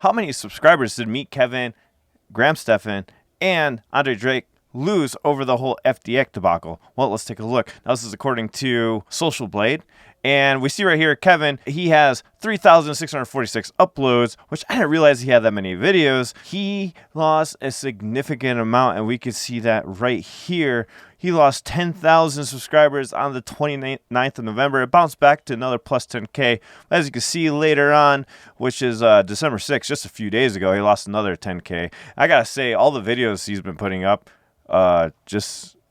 How many subscribers did Meet Kevin, Graham Stephan, and Andrei Jikh lose over the whole FTX debacle? Well, let's take a look. Now, this is according to Social Blade. And we see right here, Kevin, he has 3,646 uploads, which I didn't realize he had that many videos. He lost a significant amount, and we can see that right here. He lost 10,000 subscribers on the 29th of November. It bounced back to another plus 10K. As you can see later on, which is December 6th, just a few days ago, he lost another 10K. I gotta say, all the videos he's been putting up,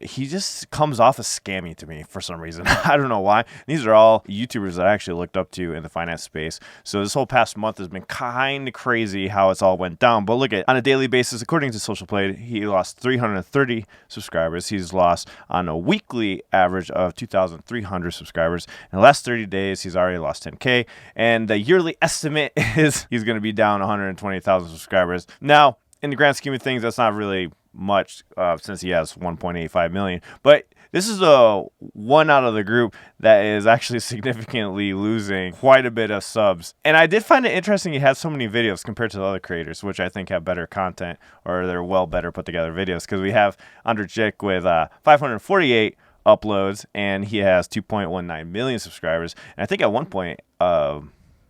he just comes off as scammy to me for some reason. I don't know why. These are all YouTubers that I actually looked up to in the finance space. So this whole past month has been kind of crazy how it's all went down. But look at, on a daily basis, according to Social Blade, he lost 330 subscribers. He's lost on a weekly average of 2,300 subscribers. In the last 30 days, he's already lost 10K. And the yearly estimate is he's going to be down 120,000 subscribers. Now, in the grand scheme of things, that's not really much since he has 1.85 million, but this is a one out of the group that is actually significantly losing quite a bit of subs. And I did find it interesting he had so many videos compared to the other creators, which I think have better content, or they're well better put together videos, because we have Andrei Jikh with 548 uploads, and he has 2.19 million subscribers. And I think at one point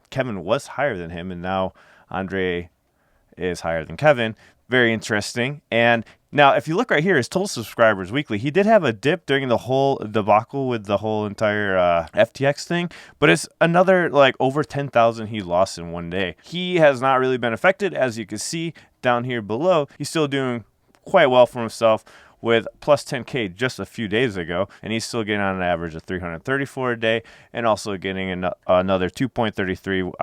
Kevin was higher than him, and now Andrei is higher than Kevin. Very interesting. And now, if you look right here, his total subscribers weekly, he did have a dip during the whole debacle with the whole entire FTX thing, but it's another like over 10,000 he lost in one day. He has not really been affected, as you can see down here below. He's still doing quite well for himself with plus 10K just a few days ago, and he's still getting on an average of 334 a day, and also getting another 2.33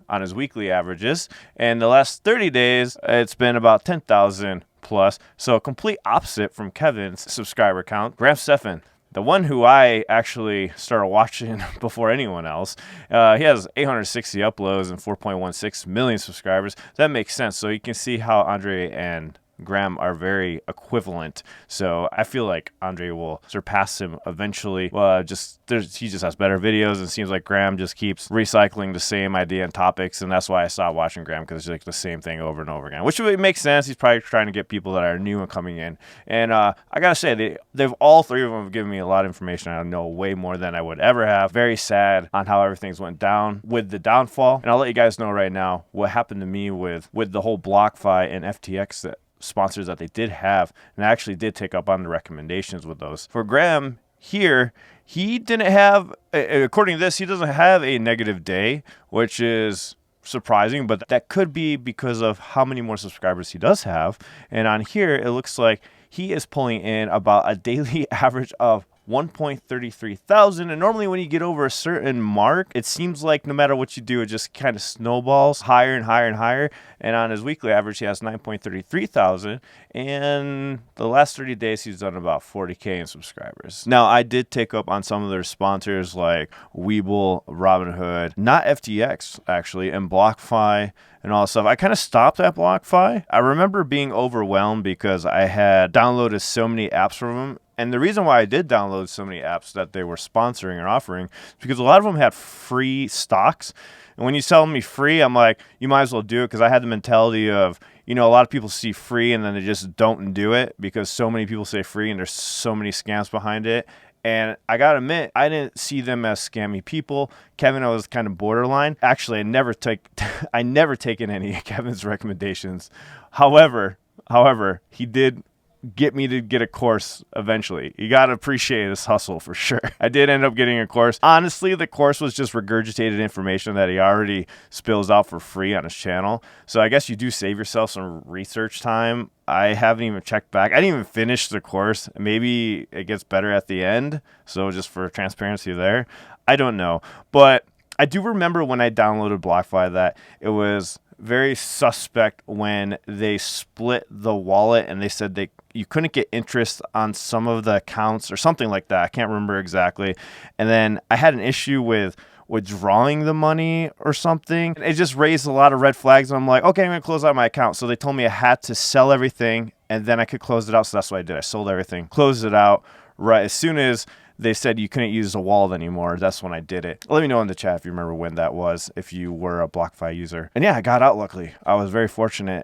on his weekly averages. And the last 30 days, it's been about 10,000 plus. So a complete opposite from Kevin's subscriber count. Graham Stephan, the one who I actually started watching before anyone else, he has 860 uploads and 4.16 million subscribers. That makes sense. So you can see how Andrei and Graham are very equivalent, so I feel like Andrei will surpass him eventually. He just has better videos, and it seems like Graham just keeps recycling the same idea and topics, and that's why I stopped watching Graham, because it's like the same thing over and over again, which makes sense. He's probably trying to get people that are new and coming in, and I gotta say, they've all three of them have given me a lot of information. I know way more than I would ever have. Very sad on how everything's went down with the downfall, and I'll let you guys know right now what happened to me with the whole BlockFi and FTX sponsors that they did have, and I actually did take up on the recommendations with those. For Graham here, he didn't have, according to this, he doesn't have a negative day, which is surprising, but that could be because of how many more subscribers he does have. And on here, it looks like he is pulling in about a daily average of 1.33 thousand, and normally when you get over a certain mark, it seems like no matter what you do, it just kind of snowballs higher and higher and higher. And on his weekly average, he has 9.33 thousand, and the last 30 days he's done about 40K in subscribers. Now, I did take up on some of their sponsors like Webull, Robinhood, not FTX actually, and BlockFi and all that stuff. I kind of stopped at BlockFi. I remember being overwhelmed because I had downloaded so many apps from them. And the reason why I did download so many apps that they were sponsoring or offering is because a lot of them had free stocks. And when you tell me free, I'm like, you might as well do it, because I had the mentality of, a lot of people see free and then they just don't do it because so many people say free and there's so many scams behind it. And I gotta admit, I didn't see them as scammy people. Kevin, I was kind of borderline. Actually, I never taken any of Kevin's recommendations. However, he did get me to get a course eventually. You got to appreciate this hustle for sure. I did end up getting a course. Honestly, the course was just regurgitated information that he already spills out for free on his channel. So I guess you do save yourself some research time. I haven't even checked back. I didn't even finish the course. Maybe it gets better at the end. So just for transparency there, I don't know. But I do remember when I downloaded BlockFi that it was very suspect when they split the wallet and they said you couldn't get interest on some of the accounts or something like that. I can't remember exactly. And then I had an issue with withdrawing the money or something. It just raised a lot of red flags, and I'm like, okay, I'm gonna close out my account. So they told me I had to sell everything and then I could close it out. So that's what I did. I sold everything, closed it out right as soon as they said you couldn't use a wallet anymore. That's when I did it. Let me know in the chat if you remember when that was, if you were a BlockFi user. And yeah, I got out luckily. I was very fortunate.